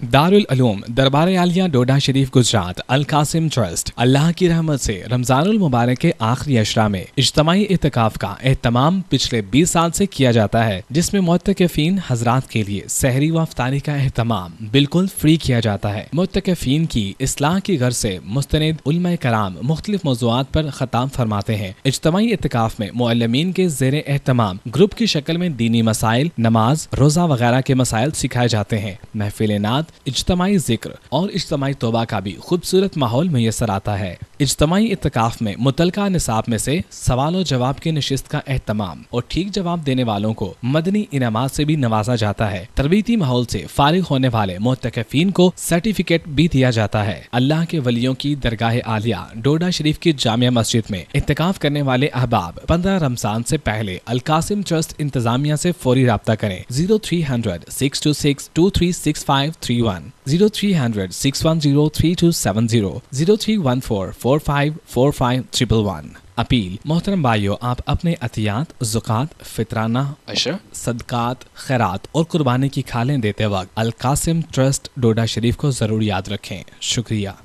दारुल उलूम दरबार आलिया डोडा शरीफ गुजरात अल Qasim trust Allah की रहमत से रमजानुल मुबारक के आखिरी अशरा में इज्तमाई इत्तिकाफ का एहतमाम पिछले 20 साल से किया जाता है, जिसमें मुत्तकिफीन हजरात के लिए सहरी व अफ्तारी का एहतमाम बिल्कुल फ्री किया जाता है। मुत्तकिफीन की इस्लाह की गर्ज से मुस्तनिद उलमाए कराम मुख्तलिफ मौज़ूआत पर खताब फरमाते हैं। इज्तमाई इत्तिकाफ में मुअल्लिमीन के ज़ेरे एहतमाम ग्रुप की शक्ल में दीनी मसाइल, नमाज, रोज़ा वगैरह के मसाइल सिखाए जाते हैं। महफिल नात, इज्तमाई जिक्र और इज्तमाई तौबा का भी खूबसूरत माहौल मुयस्सर आता है। इज्तमाई इत्तिकाफ में मुतलका निसाब में से सवाल और जवाब की नशिस्त का एहतमाम और ठीक जवाब देने वालों को मदनी इनामात से भी नवाजा जाता है। तरबीती माहौल से फारिग होने वाले मुत्तकिफीन को सर्टिफिकेट भी दिया जाता है। अल्लाह के वलियों की दरगाह आलिया डोडा शरीफ की जामिया मस्जिद में इत्तिकाफ करने वाले अहबाब 15 रमजान से पहले अल कासिम ट्रस्ट इंतजामिया से फौरी राब्ता करें। 0300 626 236531 0300 610 3270 0314 454511। अपील, मोहतरम भाइयों, आप अपने अतियात, ज़ुकात, फितराना, अशर, सदकात, खैरात और कुर्बानी की खालें देते वक्त अल कासिम ट्रस्ट डोडा शरीफ को ज़रूर याद रखें। शुक्रिया।